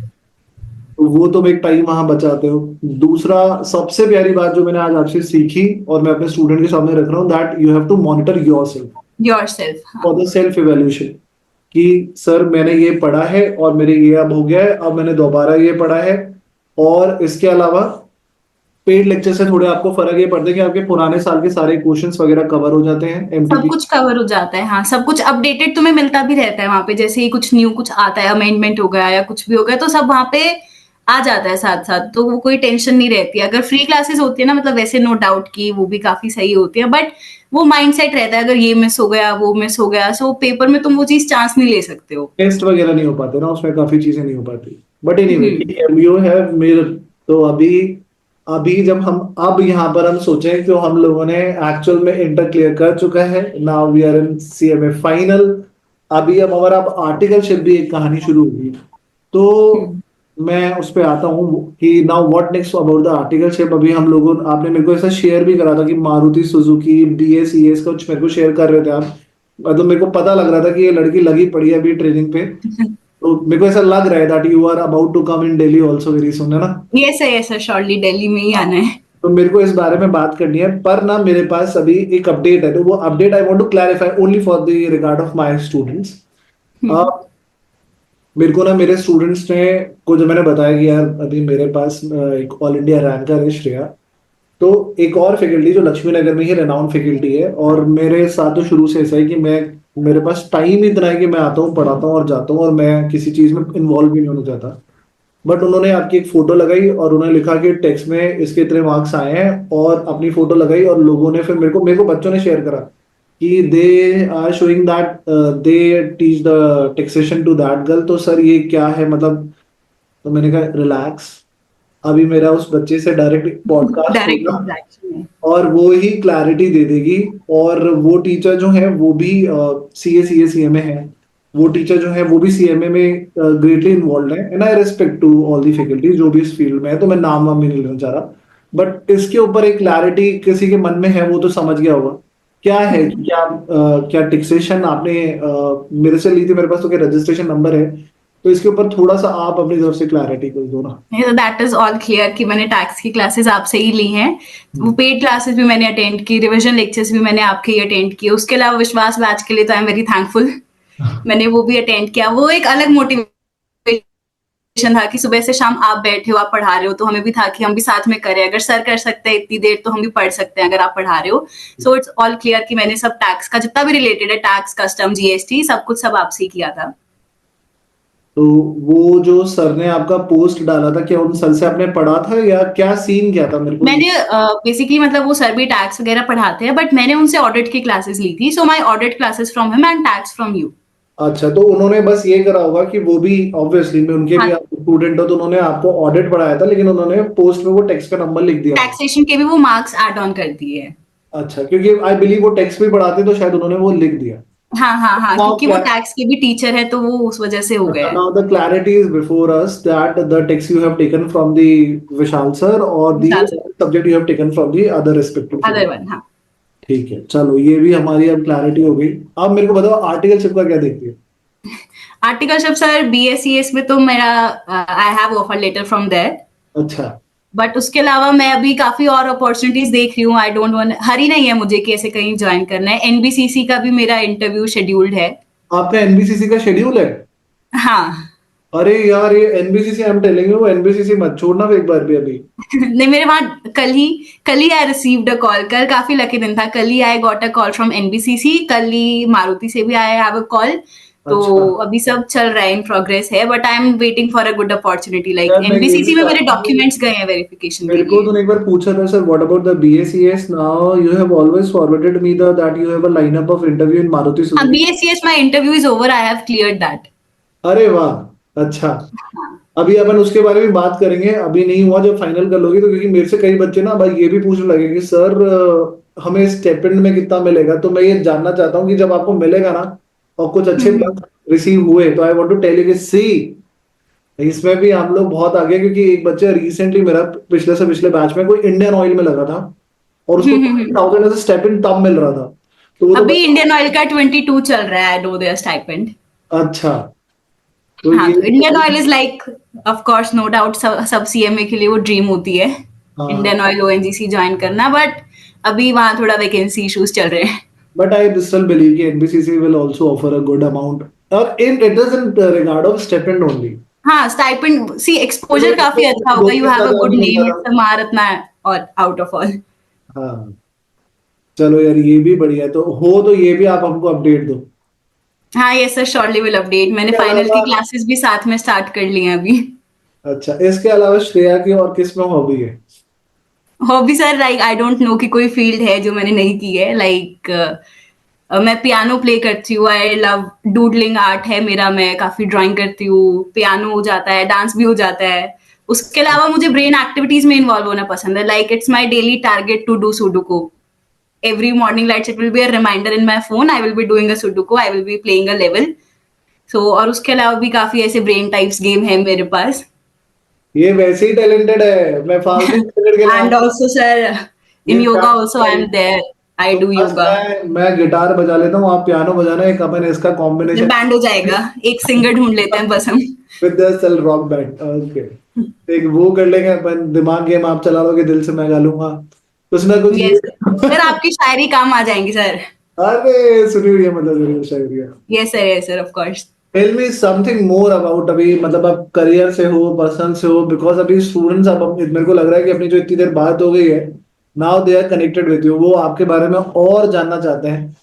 तो वो तुम एक टाइम वहां बचाते हो। दूसरा, सबसे प्यारी बात जो मैंने आज आपसे सीखी और मैं अपने स्टूडेंट के सामने रख रहा हूँ, that you have to monitor yourself yourself, हाँ। For the self evaluation. कि सर मैंने ये पढ़ा है और मेरे ये अब हो गया है, अब मैंने दोबारा ये पढ़ा है। और इसके अलावा पेड लेक्चर से थोड़े आपको फर्क ये पड़ता है कि आपके पुराने साल के सारे क्वेश्चंस वगैरह कवर हो जाते हैं, सब एमसीक्यू। कुछ कवर हो जाता है, हाँ। सब कुछ अपडेटेड तुम्हें मिलता भी रहता है वहां पे। जैसे ही कुछ न्यू कुछ आता है, अमेंडमेंट हो गया या कुछ भी हो गया, तो सब वहां पे आ जाता है साथ साथ। तो वो कोई टेंशन नहीं रहती। अगर फ्री क्लासेस होती है ना, मतलब वैसे नो डाउट की वो भी काफी सही होती है, बट वो माइंडसेट रहता है अगर ये मिस हो गया, वो मिस हो गया, सो पेपर में तुम वो चीज चांस नहीं ले सकते हो। टेस्ट वगैरह नहीं हो पाते ना उसमें, काफी चीजें नहीं हो पाती। But anyway, hmm. You have मेर। तो अभी अभी जब हम अब यहाँ पर हम सोचें तो हम लोगों ने एक्चुअल में इंटर क्लियर कर चुका है। Now we are in CMA final. अभी अब हमारा अब आर्टिकलशिप भी एक कहानी शुरू होगी। तो हम्म। मैं उस पे आता हूँ कि now what next about the articleship. अभी हम लोगों, आपने मेरे को ऐसा शेयर भी करा था कि मारुति सुजुकी BS ES का कुछ मेरे को शेयर कर रहे थे आप। मतलब मेरे को पता लग रहा था कि ये लड़की लगी पड़ी है अभी ट्रेनिंग पे। तो मेरे को ऐसा लग रहा है that you are about to come in Delhi also very soon, है ना? ये सर श्योरली दिल्ली में ही आना है। तो मेरे को इस बारे में बात करनी है, पर ना मेरे पास अभी एक अपडेट है। तो वो update I want to clarify only for the regard of my students. Hmm. मेरे को ना मेरे स्टूडेंट्स ने को जो मैंने बताया कि यार अभी मेरे पास एक ऑल इंडिया रैंकर है श्रेया। तो एक और फैकल्टी जो लक्ष्मी नगर में ही रेनाउंड फैकल्टी है, और मेरे साथ तो शुरू से ऐसा है कि मैं, मेरे पास टाइम इतना है कि मैं आता हूँ, पढ़ाता हूँ और जाता हूँ, और मैं किसी चीज में इन्वॉल्व भी नहीं होना चाहता। बट उन्होंने आपकी एक फोटो लगाई और उन्होंने लिखा कि टेक्स्ट में इसके इतने मार्क्स आए हैं, और अपनी फोटो लगाई, और लोगों ने फिर मेरे को बच्चों ने शेयर करा कि they are showing that they teach the taxation to that girl. तो सर ये क्या है मतलब? तो मैंने कहा रिलैक्स, अभी मेरा उस बच्चे से डायरेक्ट पॉडकास्ट डायरेक्ट होगा इंटरेक्शन में। और वो ही क्लैरिटी दे देगी। और वो टीचर जो है वो भी CA CMA है। वो टीचर जो है वो भी CMA में ग्रेटली इन्वॉल्व है, and I respect to all the faculty जो भी इस फील्ड में है। तो मैं नाम वाम भी नहीं लेना चाह रहा, बट इसके ऊपर एक क्लैरिटी किसी के मन में है, वो तो समझ गया होगा क्या है। क्या टैक्सेशन आपने मेरे से ली थी? मेरे पास तो क्या रजिस्ट्रेशन नंबर है। तो इसके ऊपर थोड़ा सा आप अपनी तरफ से क्लैरिटी कर दो ना। दैट इज ऑल क्लियर कि मैंने टैक्स की क्लासेस आपसे ही ली हैं। वो हम्म। पेड क्लासेस भी मैंने अटेंड की, रिवीजन लेक्चर्स भी मैंने आपके ही अटेंड किए। उसके अलावा विश्वास बैच के लिए तो आई एम वेरी थैंकफुल, मैंने वो भी अटेंड किया। वो एक अलग मोटिवेशन था कि सुबह से शाम आप बैठे हो, आप पढ़ा रहे हो, तो हमें भी था कि हम भी साथ में करें। अगर सर कर सकते हैं इतनी देर, तो हम भी पढ़ सकते हैं अगर आप पढ़ा रहे हो। सो इट्स ऑल क्लियर कि मैंने सब टैक्स का जितना भी रिलेटेड है, टैक्स, कस्टम, GST, सब कुछ सब आपसे ही किया था। तो वो जो सर ने आपका पोस्ट डाला था, क्या उन सर से आपने पढ़ा था या क्या सीन क्या था? मेरे को मैंने बेसिकली मतलब वो सर भी टैक्स वगैरह पढ़ाते हैं, बट मैंने उनसे ऑडिट की क्लासेस ली थी। So my audit classes from him and tax from you. अच्छा, तो उन्होंने बस ये करा होगा कि वो भी ऑब्वियसली में उनके भी हाँ, स्टूडेंट हो, तो उन्होंने आपको ऑडिट पढ़ाया था, लेकिन उन्होंने पोस्ट में वो टैक्स का नंबर लिख दिया। टैक्सेशन के भी वो मार्क्स ऐड ऑन कर दिए। अच्छा, क्योंकि आई बिलीव वो टैक्स भी पढ़ाते, तो शायद उन्होंने वो लिख दिया। हाँ हाँ हाँ, नाउ क्योंकि वो टैक्स के भी टीचर है, तो वो उस वजह से हो गया है। Now the clarity is before us that the tax you have taken from the Vishal sir, और the Vishal sir, subject you have taken from the other respective. Other one, हाँ। ठीक है, चलो ये भी हमारी अब क्लैरिटी हो गई। अब मेरे को बताओ आर्टिकलशिप का क्या देखती है? आर्टिकलशिप सर BSCS में तो मेरा I have offer letter from there, अच्छा। बट उसके अलावा मैं अभी काफी और अपॉर्चुनिटीज देख रही हूँ। आई डोंट वांट, हरी नहीं है मुझे कि ऐसे कहीं ज्वाइन करना है। NBCC का भी मेरा इंटरव्यू शेड्यूल्ड है। आपका NBCC का शेड्यूल है? हाँ। अरे यार, ये NBCC, I am telling you, NBCC मत छोड़ना एक बार भी अभी। नहीं, मेरे वहाँ कल ही आई रिसीव्ड अ कॉल। कल काफ़ी लकी दिन था। कल ही I got a call from NBCC. कल ही मारुति से भी आई हैव अ कॉल। तो अच्छा। अभी सब चल रहा है, इन प्रोग्रेस है, but I am waiting for a good opportunity. Like यार मैं ये भी एनबीसीसी में मेरे चाहता हूँ, डॉक्यूमेंट्स गए हैं वेरिफिकेशन के मेरे को लिए। तूने एक बार पूछा था sir, what about the BACS, now you have always forwarded me the that you have a lineup of interview in Maruti हाँ, Suzuki. BSCS my interview is over, I have cleared that. अरे वाह, अच्छा। हाँ। अभी अपन उसके बारे में बात करेंगे, अभी नहीं हुआ, जब फाइनल कर लोगी तो, क्योंकि मेरे से कई बच्चे ना भाई ये भी पूछने लगे कि सर हमें स्टेपेंड में कितना मिलेगा, तो मैं ये जानना चाहता हूँ कि जब आपको मिलेगा ना और कुछ अच्छे हम्म। मार्क्स रिसीव हुए, तो I want to tell you कि सी, इसमें भी हम लोग बहुत आगे, क्योंकि एक बच्चा रिसेंटली मेरा पिछले से पिछले बैच में कोई इंडियन ऑयल में लगा था और उसको हम्म। 20,000 एज स्टेपेंड तब मिल रहा था, तो वो तो अभी बता। इंडियन ऑयल का 22 चल रहा है, आई नो देयर स्टाइपेंड। अच्छा, तो हाँ, ये तो Indian Oil is like, of course no doubt, सब सीएमए के लिए वो ड्रीम होती है, हाँ, इंडियन ऑयल ओएनजीसी ज्वाइन करना। बट अभी वहां थोड़ा वैकेंसी इश्यूज चल रहे हैं। but I still believe कि NBCC will also offer a good amount, or in it is in regard of stipend only. हाँ, स्टाइपेंड सी एक्सपोजर काफी अच्छा दो होगा, यू तीन हैव अ हजार गुड मिलता नेम, था। इट्स अ महारत्ना और आउट ऑफ ऑल। हाँ, चलो यार, ये भी बढ़िया है, तो ये भी आप हमको अपडेट दो। हाँ, yes sir, surely will update. मैंने इसके फाइनल अलावा, की क्लासेस भी साथ में स्टार्ट कर ली हैं अभी। अच्छा, इसके अलावा श्रेया की और किस में हॉबी है? Hobby sir, like I don't know कि कोई फील्ड है जो मैंने नहीं की है। लाइक मैं पियानो प्ले करती हूँ, आई लव डूडलिंग, आर्ट है मेरा, मैं काफी ड्राइंग करती हूँ, पियानो हो जाता है, डांस भी हो जाता है। उसके अलावा मुझे ब्रेन एक्टिविटीज में इन्वॉल्व होना पसंद है। Like it's my daily target to do sudoku every morning. Lights, it will be a reminder in my phone, I will be doing a sudoku, I will be playing a level. So और उसके अलावा भी काफी ऐसे brain types game है मेरे पास। ये वैसे ही टैलेंटेड है, मैं फालतू क्रिकेट के नाम एंड ऑल्सो सर, ये इन योगा क्या ऑल्सो आई एम देयर, आई तो डू बस योगा। मैं गिटार बजा लेता हूँ, आप पियानो बजाना, एक अपन इसका कॉम्बिनेशन बैंड हो जाएगा, एक सिंगर ढूंढ लेते हैं बस हम। With the cell rock band, okay. एक वो कर लेंगे अपन, दिमाग गेम आप चला लोगे, दिल से मैं गा लूंगा, कुछ ना कुछ ये। यस सर, आपकी शायरी काम आ जाएंगी सर। अरे सुनी हुई है, मतलब जरूर शायरी है। Yes sir, of course. Tell me something more about, अभी मतलब आप करियर से हो, पर्सनल से हो, बिकॉज अभी स्टूडेंट्स, अब मेरे को लग रहा है कि अपनी जो इतनी देर बात हो गई है, now they are connected with you, वो आपके बारे में और जानना चाहते हैं,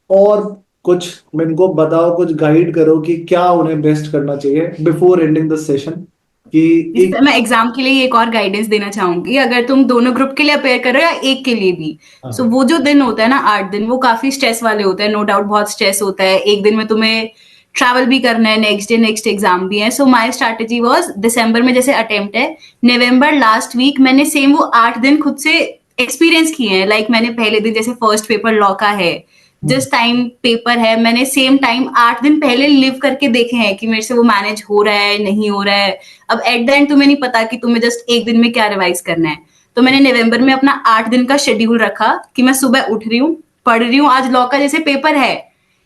और कुछ इनको बताओ, कुछ गाइड करो कि क्या उन्हें बेस्ट करना चाहिए बिफोर एंडिंग द सेशन, कि जैसे एक। सर, मैं एग्जाम के लिए एक और गाइडेंस देना चाहूंगी, अगर तुम दोनों ग्रुप के लिए अपेयर कर रहे हो या एक के लिए भी। सो हाँ, वो जो दिन होता है ना, 8 दिन, वो काफी स्ट्रेस वाले होते हैं, नो डाउट बहुत स्ट्रेस होता है। एक दिन में तुम्हें ट्रैवल भी करना है, नेक्स्ट डे नेक्स्ट एग्जाम भी है। सो माई स्ट्रैटेजी वॉज, दिसंबर में जैसे अटेम्प्ट है, नवंबर लास्ट वीक मैंने सेम वो 8 दिन खुद से एक्सपीरियंस किए हैं। लाइक मैंने पहले दिन जैसे फर्स्ट पेपर लॉ का है, जिस टाइम पेपर है, मैंने सेम टाइम 8 दिन पहले लिव करके देखे हैं कि मेरे से वो मैनेज हो रहा है नहीं हो रहा है। अब एट द एंड तुम्हें नहीं पता कि तुम्हें जस्ट एक दिन में क्या रिवाइज करना है। तो मैंने नवंबर में अपना 8 दिन का शेड्यूल रखा कि मैं सुबह उठ रही हूँ, पढ़ रही हूँ। आज लॉ का जैसे पेपर है,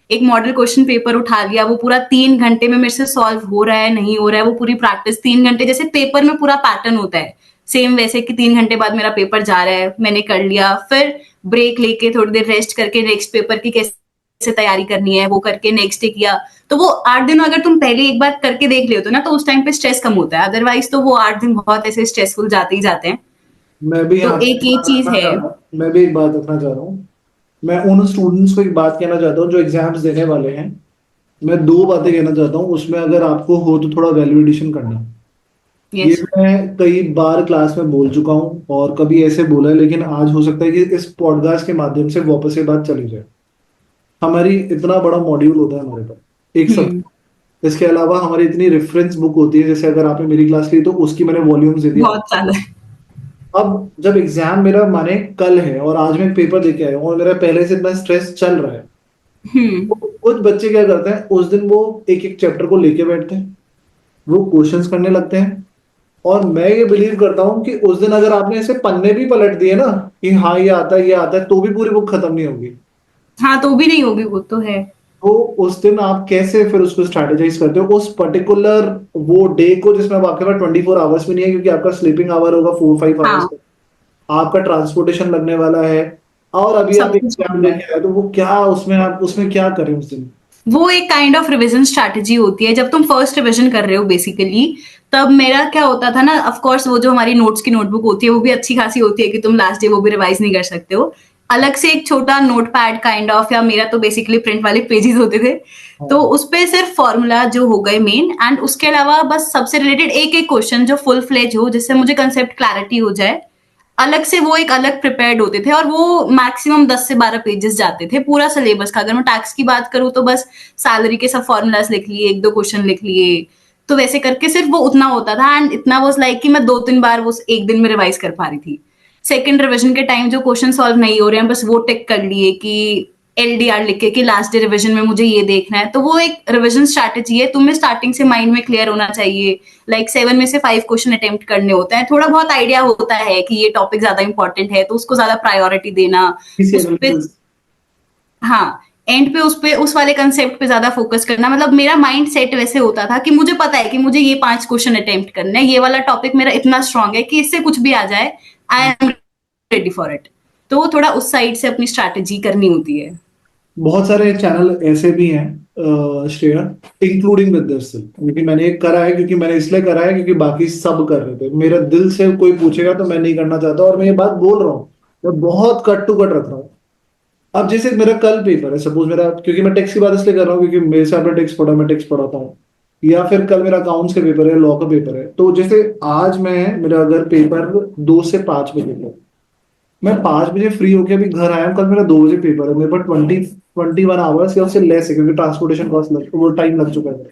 एक मॉडल क्वेश्चन पेपर उठा लिया, वो पूरा 3 घंटे में मेरे से सॉल्व हो रहा है नहीं हो रहा है, वो पूरी प्रैक्टिस 3 घंटे, जैसे पेपर में पूरा पैटर्न होता है सेम वैसे कि 3 घंटे बाद मेरा पेपर जा रहा है, मैंने कर लिया। फिर ब्रेक लेके थोड़ी देर रेस्ट करके नेक्स्ट पेपर की कैसे तैयारी करनी है वो करके नेक्स्ट डे किया। तो वो 8 दिन अगर तुम पहले एक बार करके देख ले हो तो ना, तो उस टाइम पे स्ट्रेस कम होता है। अदरवाइज तो वो 8 दिन बहुत ऐसे स्ट्रेसफुल जाते ही जाते हैं। मैं भी तो यहाँ पे एक एक ये बात चीज रखना है। चाह रहा हूँ, मैं भी एक बात रखना चाह रहा हूँ। मैं उन स्टूडेंट्स को एक बात कहना चाहता हूँ जो एग्जाम्स देने वाले हैं, मैं दो बातें कहना चाहता हूँ, उसमें अगर आपको हो तो थोड़ा वैल्यूएडिशन करना। ये यस। मैं कई बार क्लास में बोल चुका हूँ और कभी ऐसे बोला है, लेकिन आज हो सकता है कि इस पॉडकास्ट के माध्यम से वापस ये बात चली जाए। हमारी इतना बड़ा मॉड्यूल होता है हमारे पास एक सब, हम्म। इसके अलावा हमारी इतनी रेफरेंस बुक होती है, जैसे अगर आपने मेरी क्लास ली तो उसकी मैंने वॉल्यूम्स दे दिया। बहुत ज्यादा। अब जब एग्जाम मेरा माने कल है और आज मैं पेपर दे के आया हूँ और मेरा पहले से इतना स्ट्रेस चल रहा है, हम्म। तो कुछ बच्चे क्या करते हैं, उस दिन वो एक एक चैप्टर को लेके बैठते हैं, वो क्वेश्चंस करने लगते हैं, और मैं ये बिलीव करता हूँ कि उस दिन अगर आपने ऐसे पन्ने भी पलट दिए ना कि हाँ ये आता है, तो भी पूरी बुक खत्म नहीं होगी। हाँ, तो भी नहीं होगी, वो तो है। तो उस दिन आप कैसे फिर उसको स्ट्रैटेजाइज करते हो उस पर्टिकुलर वो डे को, जिसमें अब आपके पास 24 आवर्स भी नहीं है, क्योंकि आपका स्लीपिंग आवर होगा 4-5 आवर्स, हाँ, आपका ट्रांसपोर्टेशन लगने वाला है, और अभी आप सब कुछ एग्जाम होगा। देके आए, तो वो क्या उसमें आप उसमें क्या करें उस दिन? वो एक काइंड ऑफ रिवीजन स्ट्रैटेजी होती है जब तुम फर्स्ट रिवीजन कर रहे हो बेसिकली। तब मेरा क्या होता था ना, ऑफ कोर्स वो जो हमारी नोट्स की नोटबुक होती है वो भी अच्छी खासी होती है कि तुम लास्ट डे वो भी रिवाइज नहीं कर सकते हो। अलग से एक छोटा नोटपैड काइंड ऑफ, या मेरा तो बेसिकली प्रिंट वाले पेजेस होते थे, तो हाँ। उस पे सिर्फ फॉर्मूला जो हो गए मेन, एंड उसके अलावा बस सबसे रिलेटेड एक एक क्वेश्चन जो फुल फ्लेज हो, जिससे मुझे कंसेप्ट क्लैरिटी हो जाए, अलग से वो एक अलग प्रिपेयर्ड होते थे। और वो मैक्सिमम 10 से 12 पेजेस जाते थे पूरा सिलेबस का। अगर मैं टैक्स की बात करूँ तो बस सैलरी के सब फॉर्मूलाज लिख लिए, एक दो क्वेश्चन लिख लिए, तो वैसे करके सिर्फ वो उतना होता था। एंड इतना वाज लाइक कि मैं 2-3 बार वो एक दिन में रिवाइज कर पा रही थी। सेकंड रिवीजन के टाइम जो क्वेश्चन सॉल्व नहीं हो रहे हैं, बस वो टिक कर लिए कि एलडीआर लिख के कि लास्ट डे रिवीजन में मुझे ये देखना है। तो वो एक रिवीजन स्ट्रैटेजी है, तुम्हें स्टार्टिंग से माइंड में क्लियर होना चाहिए। लाइक 7 में से 5 क्वेश्चन अटेम्प्ट करने होते हैं, थोड़ा बहुत आइडिया होता है कि ये टॉपिक ज्यादा इंपॉर्टेंट है तो उसको ज्यादा प्रायोरिटी देना। इसी उस पे, एनालिसिस। हाँ, एंड पे उस वाले कंसेप्ट पे ज्यादा फोकस करना। मतलब मेरा माइंड सेट वैसे होता था कि मुझे पता है कि मुझे ये 5 क्वेश्चन अटेम्प्ट करने हैं, ये वाला टॉपिक मेरा इतना स्ट्रांग है कि इससे कुछ भी आ जाए, I am ready for it. तो थोड़ा उस साइड से अपनी स्ट्रैटेजी करनी होती है। बहुत सारे चैनल ऐसे भी हैं श्रेया, इंक्लूडिंग विद दिस, क्योंकि मैंने एक करा है, क्योंकि मैंने इसलिए करा है क्योंकि बाकी सब कर रहे थे। मेरा दिल से कोई पूछेगा तो मैं नहीं करना चाहता, और मैं ये बात बोल रहा हूँ, मैं बहुत कट टू कट रख रहा हूँ। अब जैसे मेरा कल पेपर है, सपोज मेरा, क्योंकि मैं टेक्स की बात इसलिए कर रहा हूँ क्योंकि मेरे से आपने टेक्स पढ़ा, मैं टेक्स पढ़ाता हूँ, या फिर कल मेरा अकाउंट्स का पेपर है, लॉ का पेपर है। तो जैसे आज मैं, मेरा अगर पेपर 2 से 5 बजे है, मैं 5 बजे फ्री होके अभी घर आया हूँ। कल मेरा 2 बजे पेपर है, मेरे पास 21 आवर्स या उससे लेस है, क्योंकि ट्रांसपोर्टेशन कॉस्ट वो टाइम लग चुका है।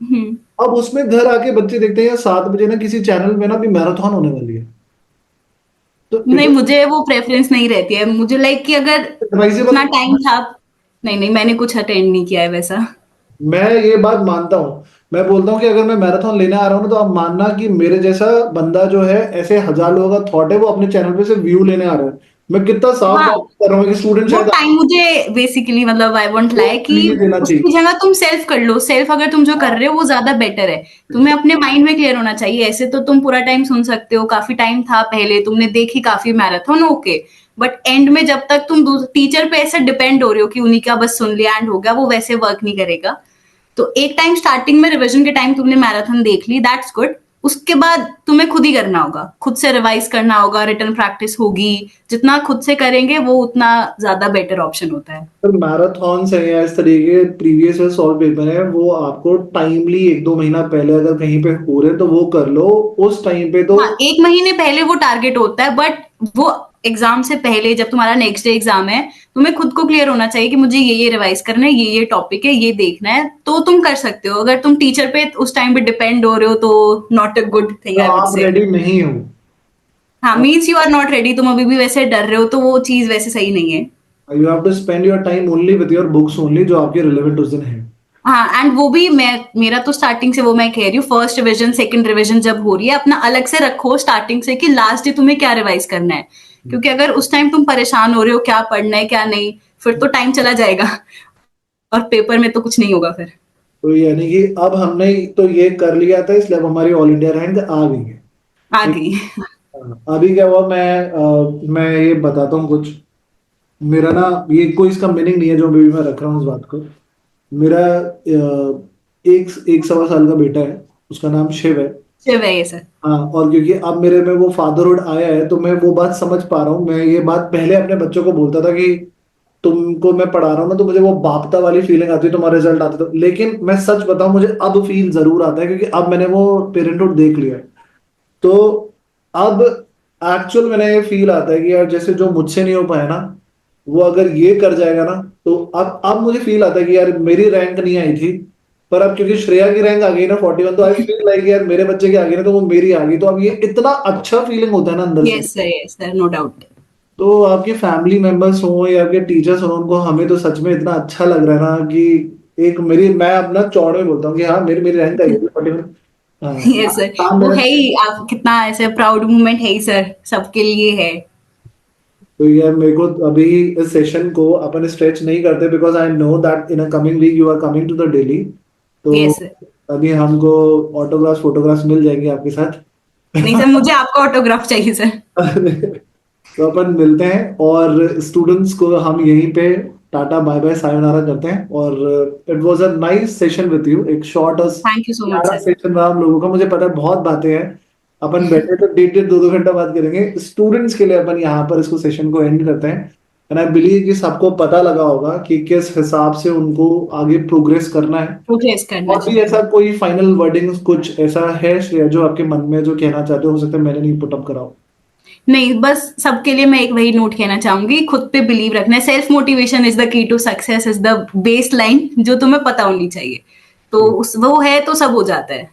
हम्म। अब उसमें घर आके बच्चे देखते हैं 7 बजे ना किसी चैनल में ना भी मैराथन होने वाली है, तो नहीं, इतना मुझे वो प्रेफरेंस नहीं रहती है। मुझे लाइक कि अगर एडवाइजेबल। उतना टाइम था, नहीं नहीं, मैंने कुछ अटेंड नहीं किया है वैसा। मैं ये बात मानता हूँ, मैं बोलता हूँ कि अगर मैं मैराथन लेने आ रहा हूँ ना, तो आप मानना कि मेरे जैसा बंदा जो है, ऐसे 1000 लोगों का थॉट है, वो अपने चैनल पे से व्यू लेने आ रहा है। मैं कितना साफ हाँ, बात कर रहा हूँ कि स्टूडेंट वो शायद टाइम मुझे बेसिकली, मतलब आई वांट आपको लाई कि फ्री देना चाहिए। उसकी जगह तुम सेल्फ कर लो। सेल्फ अगर तुम जो कर हाँ। रहे हो वो ज्यादा बेटर है। तुम्हें अपने माइंड में क्लियर होना चाहिए। ऐसे तो तुम पूरा टाइम सुन सकते हो, काफी टाइम था पहले, तुमने देखी काफी मैराथन, ओके। बट एंड में जब तक तुम टीचर पे ऐसे डिपेंड हो रहे हो कि उन्हीं का बस सुन लिया एंड हो गया, वो वैसे वर्क नहीं करेगा। तो एक टाइम स्टार्टिंग में रिवीजन के टाइम तुमने मैराथन देख ली, दैट्स गुड। उसके बाद तुम्हें खुद ही करना होगा, खुद से रिवाइज करना होगा, रिटर्न प्रैक्टिस होगी। जितना खुद से करेंगे वो उतना ज्यादा बेटर ऑप्शन होता है। पर मैराथन है या इस तरीके प्रीवियस ईयर सॉल्व पेपर है, वो आपको टाइमली 1-2 महीना पहले अगर कहीं पे हो रहे हैं तो वो कर लो। उस टाइम पे तो हाँ, 1 महीने पहले वो टारगेट होता है, बट वो एग्जाम से पहले जब तुम्हारा नेक्स्ट डे एग्जाम है, तुम्हें खुद को क्लियर होना चाहिए कि मुझे ये रिवाइज करना है, ये टॉपिक है, ये देखना है, तो तुम कर सकते हो। अगर तुम टीचर पे उस टाइम पे डिपेंड हो रहे हो तो not a good thing, I would आप से। रेडी नहीं हो। हाँ, means you are not ready, तुम अभी भी वैसे डर रहे हो, तो वो चीज वैसे सही नहीं है। You have to spend your time only with your books only, जो आपके रिलेवेंट उस दिन है। हाँ, एंड वो भी मेरा तो स्टार्टिंग से वो मैं कह रही हूँ, फर्स्ट रिवीजन सेकंड रिवीजन जब हो रही है, अपना अलग से रखो स्टार्टिंग से कि लास्ट डे तुम्हें क्या रिवाइज करना है। क्योंकि अगर उस टाइम तुम परेशान हो रहे हो क्या पढ़ना है क्या नहीं, फिर तो टाइम चला जाएगा और पेपर में तो कुछ नहीं होगा फिर। तो यानी कि अब हमने तो ये कर लिया था, इसलिए अब हमारी ऑल इंडिया रैंक आ गई है। आ ठीक। गई। अभी क्या हुआ, मैं ये बताता हूँ कुछ। मेरा ना, ये कोई इसका मीनिंग नहीं है जो अभी मैं रख रहा हूँ इस बात को। मेरा एक 1 सवा साल का बेटा है, उसका नाम शिव है। शिव है ये सर। हाँ, और क्योंकि अब मेरे में वो फादरहुड आया है, तो मैं वो बात समझ पा रहा हूँ। मैं ये बात पहले अपने बच्चों को बोलता था कि तुमको मैं पढ़ा रहा हूँ ना, तो मुझे वो बापता वाली फीलिंग आती है, तुम्हारा रिजल्ट आता था। लेकिन मैं सच बताऊं, मुझे अब फील जरूर आता है, क्योंकि अब मैंने वो पेरेंटहुड देख लिया है। तो अब एक्चुअल मैंने ये फील आता है कि यार, जैसे जो मुझसे नहीं हो पाया ना, वो अगर ये कर जाएगा ना, तो अब मुझे फील आता है कि यार मेरी रैंक नहीं आई थी, पर अब क्योंकि श्रेया की रैंक आ गई ना 41, तो आई फील लाइक यार मेरे बच्चे की आ गई ना, तो वो मेरी आ गई। तो अब ये इतना अच्छा फीलिंग होता है ना अंदर से। Yes sir, no doubt. तो आपके फैमिली मेंबर्स हो या आपके टीचर्स हो, उनको, हमें तो सच में इतना अच्छा लग रहा है ना कि एक मेरी, मैं अपना चौड़ में बोलता हूँ कि हाँ, मेरी मेरी रैंक आई है 41। हाँ, यस सर, काम वो मेरा। है ही। आप कितना ऐसे प्राउड मोमेंट है ही सर, सबके लिए है। तो यार मेरे को अभी इस सेशन को अपन स्ट्रेच नहीं करते, because I know that in a coming week you are coming to the daily. तो यस सर। अभी हमको ऑटोग्राफ्स फोटोग्राफ्स मिल जाएंगे आपके साथ। नहीं सर, मुझे आपका ऑटोग्राफ चाहिए सर। तो अपन मिलते हैं, और स्टूडेंट्स को हम यहीं पे टाटा बाय बाय सायोनारा करते हैं। और it was a nice session with you, एक शॉर्ट और थैंक यू सो मच प्यारा सर। सेशन रहा हम लोगों का। मुझे पता है बहुत बातें हैं, अपन बैठे तो 1.5 2 2 घंटा बात करेंगे। स्टूडेंट्स के लिए अपन यहाँ पर इसको सेशन को एंड करते हैं। एंड आई बिलीव कि सबको पता लगा होगा कि किस हिसाब से उनको आगे प्रोग्रेस करना है। प्रोग्रेस करना और भी चाहिए। ऐसा कोई फाइनल वर्डिंग कुछ ऐसा है श्रेया जो आपके मन में जो कहना चाहते हो सकता है मैंने नहीं पुट अप करा हो? नहीं, बस सबके लिए मैं एक वही नोट कहना चाहूंगी, खुद पे बिलीव रखना है। Self motivation is the key to success, is the base line जो तुम्हें पता होनी चाहिए। तो वो है तो सब हो जाता है।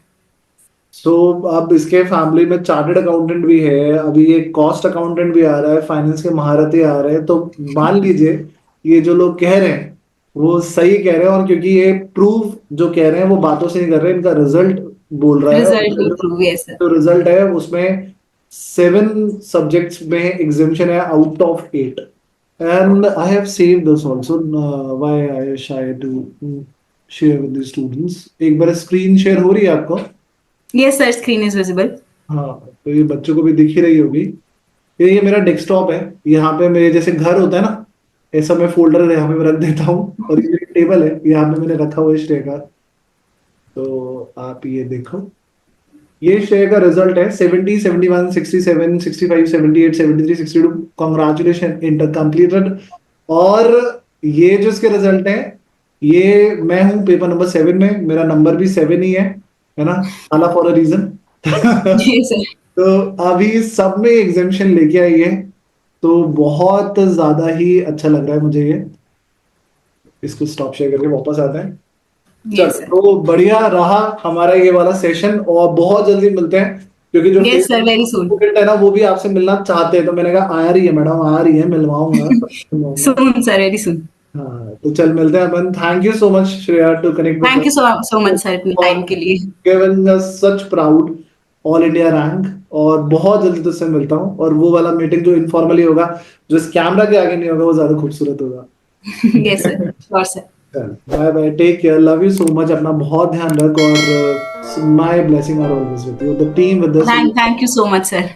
सो अब इसके फैमिली में चार्टर्ड अकाउंटेंट भी है, अभी एक कॉस्ट अकाउंटेंट भी आ रहा है, फाइनेंस के महारथी आ रहे हैं। तो मान लीजिए ये जो लोग कह रहे हैं वो सही कह रहे हैं, और क्योंकि ये प्रूव जो कह रहे हैं वो बातों से नहीं कर रहे, इनका रिजल्ट बोल रहा है। Result will prove, yes sir. जो रिजल्ट है उसमें 7 सब्जेक्ट्स में एग्जामिशन है out of 8। And I have saved this also, why I shy to share with the students. एक बार स्क्रीन शेयर हो रही है आपको? Yes sir, screen is visible. हाँ, तो ये बच्चों को भी दिख ही रही होगी। ये मेरा डेस्कटॉप है, यहाँ पे मेरे जैसे घर होता है ना, ऐसा मैं फोल्डर यहाँ पे रख देता हूँ। और ये मेरी टेबल है, यहाँ पे मैंने रखा हुआ है श्रेय का। तो आप ये देखो, ये श्रेय का रिजल्ट है 70 71 67 65 78 73 62। Congratulation, inter completed. और ये जो इसके रिजल्ट है, ये मैं हूँ पेपर नंबर 7 में, मेरा नंबर भी 7 ही है ना, आला फॉर अ रीजन। जी सर। तो अभी सब में एग्जामिशन लेके आई है, तो बहुत ज्यादा ही अच्छा लग रहा है मुझे ये। इसको स्टॉप शेयर करके वापस आते हैं। चल, यस सर। तो बढ़िया रहा हमारा ये वाला सेशन, और बहुत जल्दी मिलते हैं, क्योंकि जो yes sir, very soon. Student है ना वो भी आपसे मिलना चाहते हैं। तो मैंने कहा आ रही है मैडम, आ रही है, मिलवाऊंगा मिलवाऊंगा। सुन सर, वेरी सुन। हाँ, तो चल मिलते हैं अपन। Thank you so much Shreya to connect with thank you so much sir, इतने टाइम के लिए। Given us such proud all India rank. और बहुत जल्दी तुझसे मिलता हूँ, और वो वाला मीटिंग जो इनफॉर्मली होगा, जो इस कैमरा के आगे नहीं होगा, वो ज्यादा खूबसूरत होगा। Yes sir, sure sir. Bye bye, take care, love you so much, अपना बहुत ध्यान रख। और my blessing are always with you, the team with us. Thank you so much sir.